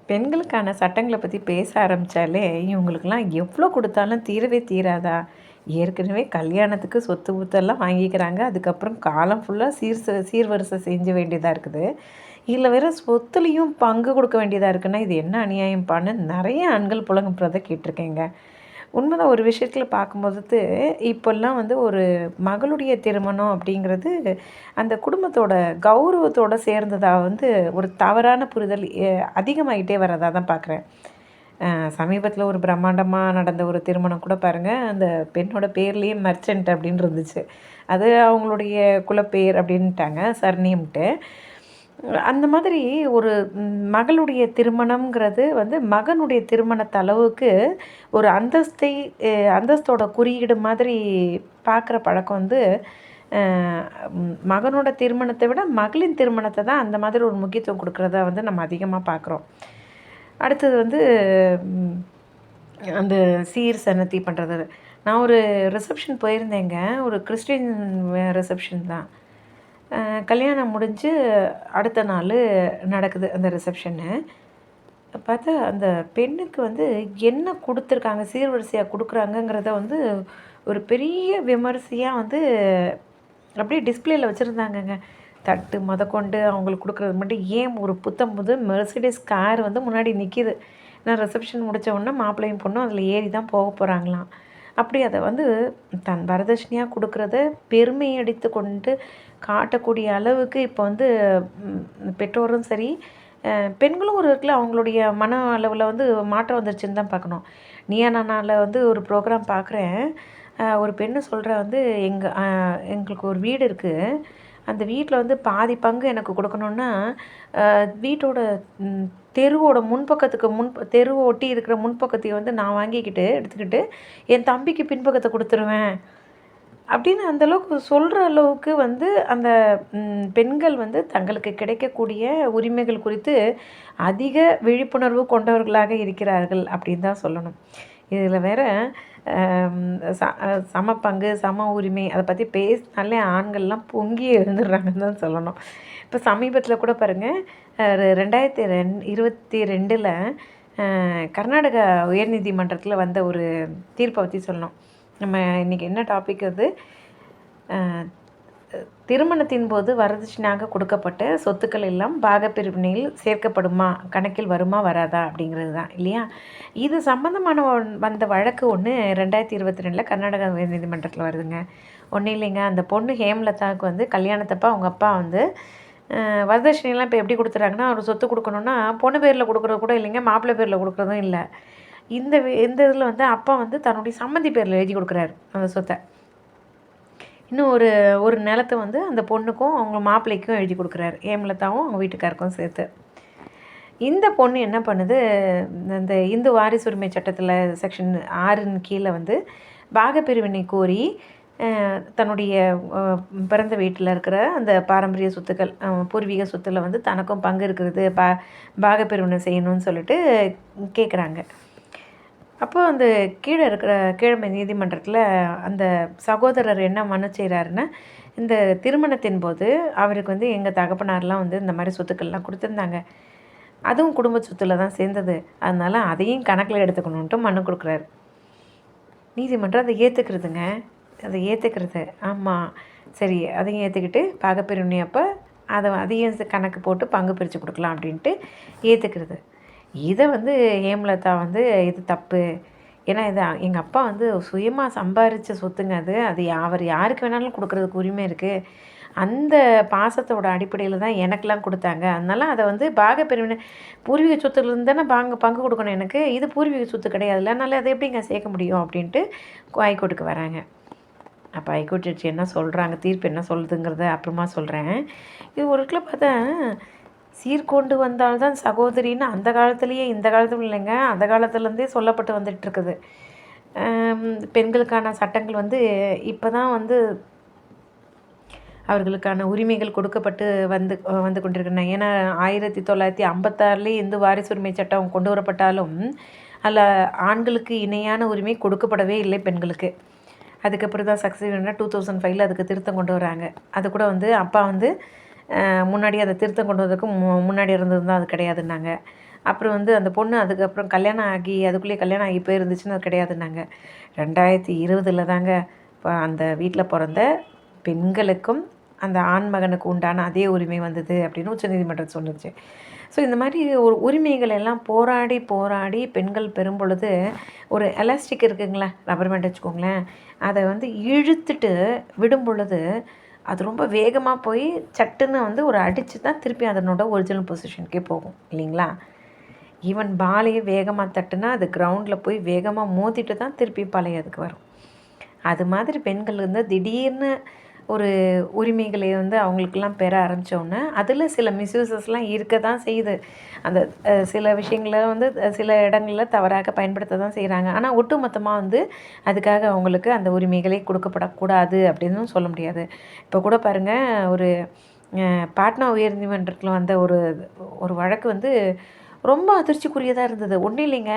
பெண்களுக்கான சட்டங்கள பத்தி பேச ஆரம்பிச்சாலே, இவங்களுக்கெல்லாம் எவ்ளோ குடுத்தாலும் தீரவே தீராதா? ஏற்கனவே கல்யாணத்துக்கு சொத்து பத்தெல்லாம் வாங்கிக்கிறாங்க. அதுக்கப்புறம் காலம் ஃபுல்லா சீர்வரிசை செஞ்ச வேண்டியதா இருக்குது. இதில வேற சொத்துலயும் பங்கு குடுக்க வேண்டியதா இருக்குன்னா, இது என்ன அநியாயம்ப்பான்னு நெறைய ஆண்கள் புலம்புறத கேட்டுருக்கேங்க. உண்மதான் ஒரு விஷயத்துல பார்க்கும்போது, இப்போல்லாம் வந்து ஒரு மகளுடைய திருமணம் அப்படிங்கிறது, அந்த குடும்பத்தோட கௌரவத்தோட சேர்ந்ததா வந்து ஒரு தவறான புரிதல் அதிகமாயிட்டே வரதா தான் பார்க்குறேன். சமீபத்தில ஒரு பிரம்மாண்டமா நடந்த ஒரு திருமணம் கூட பாருங்க, அந்த பெண்ணோட பேர்லயே மர்ச்சன்ட் அப்படின்னு இருந்துச்சு. அது அவங்களுடைய குலப்பெயர் அப்படின்ட்டாங்க, சர்நேம்ன்ட்டு. அந்த மாதிரி ஒரு மகளுடைய திருமணம்ங்கிறது வந்து மகனுடைய திருமணத்து அளவுக்கு ஒரு அந்தஸ்தோட குறியீடு மாதிரி பார்க்குற பழக்கம் வந்து அ மகனோட திருமணத்தை விட மகளின் திருமணத்தை தான் அந்த மாதிரி ஒரு முக்கியத்துவம் கொடுக்குறத வந்து நம்ம அதிகமாக பார்க்குறோம். அடுத்தது வந்து ம் அந்த சீர் சனத்தி பண்ணுறது. நான் ஒரு ரிசப்ஷன் போயிருந்தேங்க. ஒரு கிறிஸ்டின் ரிசப்ஷன் தான். கல்யாணம் முடிஞ்சு அடுத்த நாள் நடக்குது அந்த ரிசப்ஷனு. பார்த்தா அந்த பெண்ணுக்கு வந்து என்ன குடுத்துருக்காங்க, சீர்வரிசையா குடுக்குறாங்கங்கிறத வந்து ஒரு பெரிய விமரிசையா வந்து அப்படியே டிஸ்ப்ளேல வச்சுருந்தாங்கங்க. தட்டு மொதக்கொண்டு அவங்களுக்கு குடுக்குறது மட்டும் ஏன் ஒரு புத்தம் புது மெர்சிடிஸ் கார் வந்து முன்னாடி நிக்கிது. நான் ரிசப்ஷன் முடிச்ச உடனே மாப்பிள்ளையும் பொண்ணும் அதில ஏறி தான் போக போகிறாங்களாம். அப்படி அத வந்து தன் வரதட்சணையா குடுக்குறத பெருமை அடித்து கொண்டு காட்டக்கூடிய அளவுக்கு இப்போ வந்து பெற்றோரும் சரி, பெண்களும் ஒரு இடத்துல அவங்களுடைய மன அளவுல வந்து மாற்றம் வந்துருச்சுன்னு தான் பார்க்கணும். நீயா நானால வந்து ஒரு ப்ரோகிராம் பார்க்குறேன். ஒரு பெண்ணு சொல்றா வந்து, எங்களுக்கு ஒரு வீடு இருக்கு. அந்த வீட்ல வந்து பாதி பங்கு எனக்கு குடுக்கணும்னா, வீட்டோட ம் தெருவோட முன்பக்கத்துக்கு தெருவ ஒட்டி இருக்கிற முன்பக்கத்தையும் வந்து நான் எடுத்துக்கிட்டு, என் தம்பிக்கு பின்பக்கத்த குடுத்துருவேன். அப்படின்னு அந்த அளவுக்கு சொல்ற அளவுக்கு வந்து அந்த பெண்கள் வந்து தங்களுக்கு கிடைக்கக்கூடிய உரிமைகள் குறித்து அதிக விழிப்புணர்வு கொண்டவர்களாக இருக்கிறார்கள் அப்படின்னு தான் சொல்லணும். இதில வேற அம் ச சம பங்கு, சம உரிமை அத பத்தி பேசினாலே ஆண்கள்லாம் பொங்கி எழுந்துடுறாங்கன்னு தான் சொல்லணும். இப்ப சமீபத்தில கூட பாருங்க, 2022ல கர்நாடகா உயர்நீதிமன்றத்தில வந்த ஒரு தீர்ப்ப பத்தி சொல்லணும். நம்ம இன்னைக்கு என்ன டாபிக் அது? அ திருமணத்தின் போது வரதட்சணையாக கொடுக்கப்பட்ட சொத்துக்கள் எல்லாம் பாகப்பிரிவினையில் சேர்க்கப்படுமா? கணக்கில் வருமா? வராதா? அப்படிங்கிறது தான் இல்லையா? இது சம்மந்தமான வந்த வழக்கு ஒண்ணு 2022ல கர்நாடகா உயர்நீதிமன்றத்தில வருதுங்க. ஒண்ணும் இல்லைங்க. அந்த பொண்ணு ஹேமலதாவுக்கு வந்து கல்யாணத்தப்ப அவங்க அப்பா வந்து வரதட்சணைலாம் இப்ப எப்படி குடுத்துறாங்கன்னா, ஒரு சொத்து குடுக்கணும்னா, பொண்ணு பேர்ல குடுக்குறது கூட இல்லைங்க. மாப்பிள்ளை பேர்ல குடுக்குறதும் இல்ல. இந்த இதில வந்து அப்பா வந்து தன்னுடைய சம்மந்தி பேர்ல எழுதி குடுக்குறாரு, அந்த சொத்த. இன்னும் ஒரு ஒரு நிலத்த வந்து அந்த பொண்ணுக்கும், அவங்க மாப்பிள்ளைக்கும் எழுதி குடுக்குறாரு. ஹேமலதாவும் அவங்க வீட்டுக்காருக்கும் சேர்த்து. இந்த பொண்ணு என்ன பண்ணுது, இந்த இந்து வாரிசு உரிமை சட்டத்தில செக்ஷன் 6ன் கீழ வந்து பாகப்பிரிவினை கோரி, தன்னுடைய அ பிறந்த வீட்ல இருக்கிற அந்த பாரம்பரிய சொத்துக்கள், பூர்வீக சொத்துல வந்து தனக்கும் பங்கு இருக்கிறது, பாகப்பிரிவினை செய்யணும்னு சொல்லிட்டு கேட்குறாங்க. அப்போ அந்த கீழமை நீதிமன்றத்தில அந்த சகோதரர் என்ன மனு செய்றாருன்னா, இந்த திருமணத்தின் போது அவருக்கு வந்து எங்க தகப்பனார்லாம் வந்து இந்த மாரி சொத்துக்கள்லாம் குடுத்துருந்தாங்க. அதுவும் குடும்ப சொத்துல தான் சேர்ந்தது. அதனால அதையும் கணக்கில எடுத்துக்கணுன்ட்டு மனு குடுக்குறாரு. நீதிமன்றம் அத ஏத்துக்கிறதுங்க. அத ஏத்துக்கிறது. ஆமா. சரி அதையும் ஏத்துக்கிட்டு பாகப்பிரிவினை அப்ப அதையும் கணக்கு போட்டு பங்கு பிரிச்சு குடுக்கலாம் அப்டின்ட்டு ஏத்துக்கிறது. இத வந்து ஹேமலதா வந்து இது தப்பு. ஏன்னா, இது எங்க அப்பா வந்து சுயமா சம்பாரிச்ச சொத்துங்க அது. அது அவர் யாருக்கு வேணாலும் குடுக்குறதுக்கு உரிமை இருக்கு. அந்த பாசத்தோட அடிப்படையில தான் எனக்கெல்லாம் குடுத்தாங்க. அதனால அத வந்து பாகப்பிரிவினை பூர்வீக சொத்துலருந்து தானே பங்கு குடுக்கணும் எனக்கு. இது பூர்வீக சொத்து கிடையாதுல்ல. அதனால அத எப்படிங்க சேர்க்க முடியும் அப்படின்ட்டு ஹைகோர்ட்டுக்கு வராங்க. அப்ப ஹைகோர்ட் ஜட்ஜ் என்ன சொல்றாங்க, தீர்ப்பு என்ன சொல்லுதுங்கிறத அப்புறமா சொல்றேன். இது ஒரு இடத்துல பார்த்தா சீர்கொண்டு வந்தால் தான் சகோதரின்னு அந்த காலத்திலேயே இந்த காலத்துல இல்லைங்க. அந்த காலத்துலேருந்தே சொல்லப்பட்டு வந்துட்டுருக்குது. பெண்களுக்கான சட்டங்கள் வந்து இப்ப தான் வந்து அவர்களுக்கான உரிமைகள் கொடுக்கப்பட்டு வந்து கொண்டிருக்கின்றன. ஏன்னா 1956லயே இந்து வாரிசு உரிமை சட்டம் கொண்டு வரப்பட்டாலும், அதில ஆண்களுக்கு இணையான உரிமை கொடுக்கப்படவே இல்லை பெண்களுக்கு. அதுக்கப்புறம் தான் சக்சஸிவான 2005ல அதுக்கு திருத்தம் கொண்டு வராங்க. அது கூட வந்து அப்பா வந்து முன்னாடி அத திருத்தம் கொண்டு வந்ததுக்கு முன்னாடி இருந்தது தான் அது கிடையாதுன்னாங்க. அப்புறம் வந்து அந்த பொண்ணு அதுக்கப்புறம் கல்யாணம் ஆகி அதுக்குள்ளேயே கல்யாணம் ஆகி போயிருந்துச்சுன்னு அது கிடையாதுன்னாங்க. 2020 தாங்க இப்போ அந்த வீட்டில் பிறந்த பெண்களுக்கும் அந்த ஆண் மகனுக்கு உண்டான அதே உரிமை வந்தது அப்படின்னு உச்சநீதிமன்றம் சொல்லுச்சு. ஸோ இந்த மாதிரி ஒரு உரிமைகள் எல்லாம் போராடி போராடி பெண்கள் பெறும் பொழுது ஒரு எலாஸ்டிக் இருக்குங்களா, ரப்பர் பேண்ட் வச்சுக்கோங்களேன், அதை வந்து இழுத்துட்டு விடும் பொழுது அது ரொம்ப வேகமாக போய் சட்டுன்னு வந்து ஒரு அடித்து தான் திருப்பி அதனோட ஒரிஜினல் பொசிஷனுக்கே போகும் இல்லைங்களா. ஈவன் பாலையே வேகமாக தட்டுனா அது கிரவுண்டில் போய் வேகமாக மோதிட்டு தான் திருப்பி பழைய அதுக்கு வரும். அது மாதிரி பெண்கள் வந்து திடீர்னு ஒரு உரிமைகளை வந்து அவங்களுக்கெல்லாம் பெற ஆரம்பித்தோன்னே அதில் சில மிஸ்யூசஸ்லாம் இருக்க தான் செய்யுது. அந்த சில விஷயங்கள வந்து சில இடங்களில் தவறாக பயன்படுத்த தான் செய்கிறாங்க. ஆனால் ஒட்டுமொத்தமாக வந்து அதுக்காக அவங்களுக்கு அந்த உரிமைகளே கொடுக்கப்படக்கூடாது அப்படின்னும் சொல்ல முடியாது. இப்போ கூட பாருங்கள், ஒரு பாட்னா உயர்நீதிமன்றத்தில் வந்த ஒரு ஒரு வழக்கு வந்து ரொம்ப அதிர்ச்சிக்குரியதாக இருந்தது. ஒன்றும் இல்லைங்க,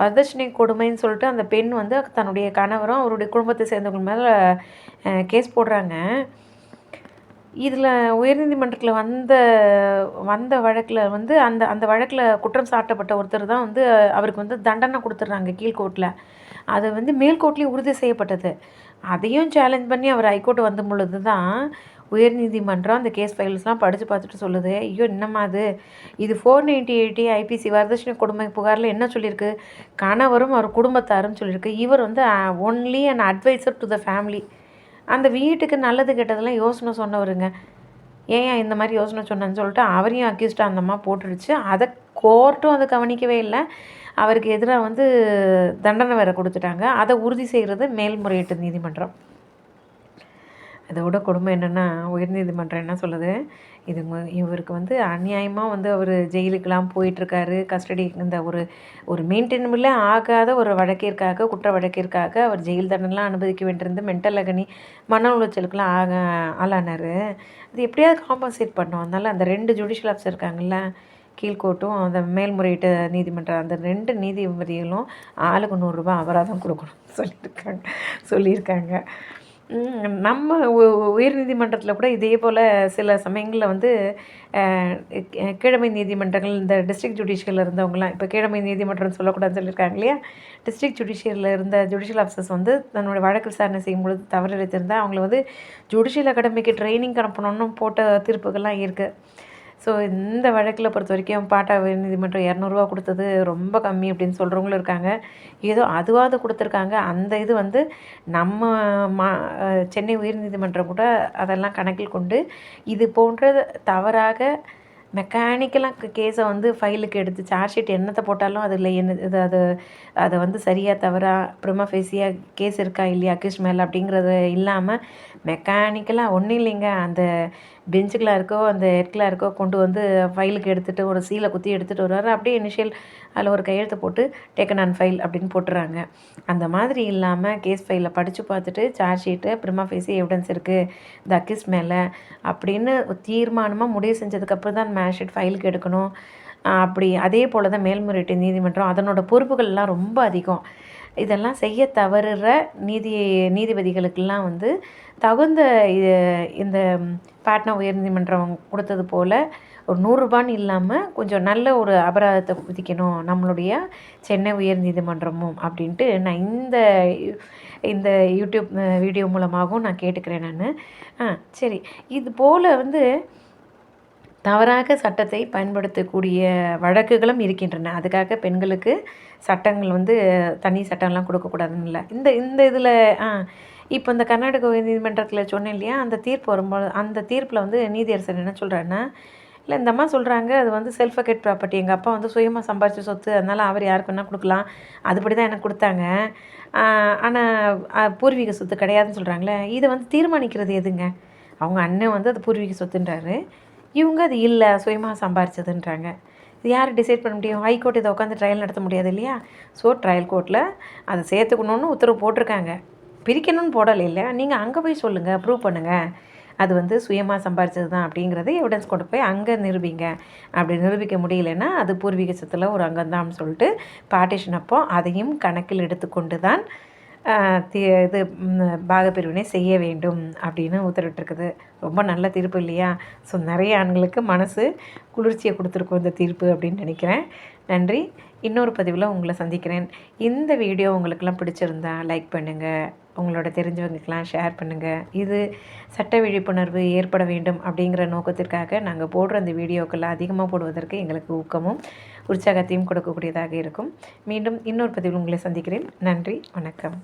வரதட்சணை கொடுமைன்னு சொல்லிட்டு அந்த பெண் வந்து தன்னுடைய கணவரும் அவருடைய குடும்பத்தை சேர்ந்தவங்க மேலே கேஸ் போடுறாங்க. இதில் உயர்நீதிமன்றத்தில் வந்த வந்த வழக்கில் வந்து அந்த அந்த வழக்கில் குற்றம் சாட்டப்பட்ட ஒருத்தர் தான் வந்து அவருக்கு வந்து தண்டனை கொடுத்துட்றாங்க கீழ்கோர்ட்டில். அது வந்து மேல்கோர்ட்லேயும் உறுதி செய்யப்பட்டது. அதையும் சேலஞ்ச் பண்ணி அவர் ஹைகோர்ட் வந்த பொழுது தான் உயர்நீதிமன்றம் அந்த கேஸ் ஃபைல்ஸ்லாம் படித்து பார்த்துட்டு சொல்லுது, ஐயோ என்னம்மா இது 498 ஐபிசி வரதட்சணை கொடுமை புகாரில் என்ன சொல்லியிருக்கு, கணவரும் அவர் குடும்பத்தாரும் சொல்லியிருக்கு. இவர் வந்து only an adviser to the family. அந்த வீட்டுக்கு நல்லது கெட்டதெல்லாம் யோசனை சொன்னவருங்க. ஏன் இந்த மாதிரி யோசனை சொன்னேன்னு சொல்லிட்டு அவரையும் அக்யூஸ்டாக அந்த அம்மா போட்டுடுச்சு. அதை கோர்ட்டும் அதை கவனிக்கவே இல்லை. அவருக்கு எதிராக வந்து தண்டனை வேறு கொடுத்துட்டாங்க. அதை உறுதி செய்கிறது மேல்முறையீட்டு நீதிமன்றம். அதோட கொடுமை என்னென்னா, உயர்நீதிமன்றம் என்ன சொல்லுது, இவருக்கு வந்து அநியாயமாக வந்து அவர் ஜெயிலுக்கெல்லாம் போயிட்டுருக்காரு. கஸ்டடி இந்த ஒரு மெயின்டெனபிளே ஆகாத ஒரு வழக்கிற்காக, குற்ற வழக்கிற்காக அவர் ஜெயில் தண்டனைலாம் அனுபவிக்க வேண்டியிருந்து மென்டல் அகனி, மன உளைச்சலுக்கெல்லாம் ஆளானார். அது எப்படியாவது காம்பன்சேட் பண்ணணும். அதனால் அந்த 2 ஜுடிஷியல் ஆஃபீஸர் இருக்காங்கல்ல, கீழ்கோர்ட்டும் அந்த மேல்முறையீட்டு நீதிமன்றம், அந்த 2 நீதிபதிகளும் ஆளுக்கு ரூ. 100 அபராதம் கொடுக்கணும்னு சொல்லியிருக்காங்க. நம்ம உயர்நீதிமன்றத்தில் கூட இதே போல் சில சமயங்களில் வந்து கீழமை நீதிமன்றங்கள், இந்த டிஸ்ட்ரிக்ட் ஜுடிஷியலில் இருந்தவங்களாம், இப்போ கீழமை நீதிமன்றம்னு சொல்லக்கூடாதுன்னு சொல்லியிருக்காங்க இல்லையா, டிஸ்ட்ரிக்ட் ஜுடிஷியலில் இருந்த ஜுடிஷியல் ஆஃபீஸர்ஸ் வந்து தன்னோட வழக்கு விசாரணை செய்யும்பொழுது தவறு இழைத்திருந்தால் அவங்கள வந்து ஜுடிஷியல் அகாடமிக்கு ட்ரைனிங் அனுப்பணும்னு போட்ட தீர்ப்புகள்லாம் இருக்குது. ஸோ இந்த வழக்கில் பொறுத்த வரைக்கும் பாட்டா உயர்நீதிமன்றம் 200 கொடுத்தது ரொம்ப கம்மி அப்படின்னு சொல்கிறவங்களும் இருக்காங்க. ஏதோ அதுவாவது கொடுத்துருக்காங்க. அந்த இது வந்து நம்ம சென்னை உயர்நீதிமன்றம் கூட அதெல்லாம் கணக்கில் கொண்டு இது போன்ற தவறாக மெக்கானிக்கலாக கேஸை வந்து ஃபைலுக்கு எடுத்து சார்ஜ் ஷீட் என்னத்தை போட்டாலும் அதில் இது அதை வந்து சரியாக தவறா ப்ரிமா ஃபேஸியாக கேஸ் இருக்கா இல்லையா அக்யூஸ்ட் மேலே அப்படிங்கிறது இல்லாமல் மெக்கானிக்கலாக ஒன்றும் இல்லைங்க, அந்த பெஞ்சுக்கெலாம் இருக்கோ அந்த ஹெட்கெலாம் இருக்கோ கொண்டு வந்து ஃபைலுக்கு எடுத்துகிட்டு ஒரு சீலை குத்தி எடுத்துகிட்டு வருவார். அப்படியே இனிஷியல் அதில் ஒரு கையெழுத்து போட்டு டேக்கன் ஆன் ஃபைல் அப்படின்னு போட்டுறாங்க. அந்த மாதிரி இல்லாமல் கேஸ் ஃபைலை படித்து பார்த்துட்டு சார்ஜ் ஷீட்டு ப்ரிமா ஃபேஸி எவிடன்ஸ் இருக்குது இந்த அக்யூஸ்ட் மேலே அப்படின்னு தீர்மானமாக முடிவு செஞ்சதுக்கப்புறம் தான் மேட்ச் ஷீட் ஃபைலுக்கு எடுக்கணும். அப்படி அதே போல் தான் மேல்முறையீட்டு நீதிமன்றம் அதனோட பொறுப்புகள்லாம் ரொம்ப அதிகம். இதெல்லாம் செய்ய தவறுற நீதிபதிகளுக்கெல்லாம் வந்து தகுந்த இந்த பாட்னா உயர்நீதிமன்றம் கொடுத்தது போல் ஒரு 100 இல்லாமல் கொஞ்சம் நல்ல ஒரு அபராதத்தை விதிக்கணும் நம்மளுடைய சென்னை உயர்நீதிமன்றமும் அப்படின்ட்டு நான் இந்த யூடியூப் வீடியோ மூலமாகவும் நான் கேட்டுக்கிறேன் நான். சரி, இது போல் வந்து தவறாக சட்டத்தை பயன்படுத்தக்கூடிய வழக்குகளும் இருக்கின்றன. அதுக்காக பெண்களுக்கு சட்டங்கள் வந்து தனி சட்டம்லாம் கொடுக்கக்கூடாதுன்னு இல்லை. இந்த இதில் இப்போ இந்த கர்நாடக உயர்நீதிமன்றத்தில் சொன்னேன் இல்லையா, அந்த தீர்ப்பு வரும்போது அந்த தீர்ப்பில் வந்து நீதியரசர் என்ன சொல்கிறாருன்னா, இல்லை இந்த அம்மா சொல்கிறாங்க அது வந்து செல்ஃப் அக்கேட் ப்ராப்பர்ட்டி, எங்கள் அப்பா வந்து சுயமாக சம்பாரித்த சொத்து, அதனால் அவர் யாருக்கு வேணால் கொடுக்கலாம், அதுபடி தான் எனக்கு கொடுத்தாங்க. ஆனால் பூர்வீக சொத்து கிடையாதுன்னு சொல்கிறாங்களே, இதை வந்து தீர்மானிக்கிறது எதுங்க? அவங்க அண்ணன் வந்து அது பூர்வீக சொத்துன்றாரு, இவங்க அது இல்லை சுயமாக சம்பாரிச்சதுன்றாங்க. இது யார் டிசைட் பண்ண முடியும்? ஹைகோர்ட் இதை உட்காந்து ட்ரையல் நடத்த முடியாது இல்லையா. ஸோ ட்ரையல் கோர்ட்டில் அதை சேர்த்துக்கணுன்னு உத்தரவு போட்டிருக்காங்க, பிரிக்கணும்னு போடலை இல்லை. நீங்கள் அங்கே போய் சொல்லுங்கள், ப்ரூவ் பண்ணுங்கள் அது வந்து சுயமாக சம்பாரிச்சது தான் அப்படிங்கிறது எவிடன்ஸ் கொண்டு போய் அங்கே நிரூபிங்க. அப்படி நிரூபிக்க முடியலைன்னா அது பூர்வீக சொத்தில் ஒரு அங்கம்தான் சொல்லிட்டு பார்ட்டிஷன் அப்போ அதையும் கணக்கில் எடுத்துக்கொண்டு தான் இது பாகப்பிரிவினை செய்ய வேண்டும் அப்படின்னு உத்தரவிட்டிருக்குது. ரொம்ப நல்ல தீர்ப்பு இல்லையா? ஸோ நிறைய ஆண்களுக்கு மனசு குளிர்ச்சியை கொடுத்துருக்கோம் இந்த தீர்ப்பு அப்படின்னு நினைக்கிறேன். நன்றி. இன்னொரு பதிவில் உங்களை சந்திக்கிறேன். இந்த வீடியோ உங்களுக்கெல்லாம் பிடிச்சிருந்தா லைக் பண்ணுங்கள், உங்களோட தெரிஞ்சவங்களுக்கெல்லாம் ஷேர் பண்ணுங்கள். இது சட்ட விழிப்புணர்வு ஏற்பட வேண்டும் அப்படிங்கிற நோக்கத்திற்காக நாங்கள் போடுற அந்த வீடியோக்களை அதிகமாக போடுவதற்கு எங்களுக்கு ஊக்கமும் உற்சாகத்தையும் கொடுக்கக்கூடியதாக இருக்கும். மீண்டும் இன்னொரு பதிவில் உங்களை சந்திக்கிறேன். நன்றி, வணக்கம்.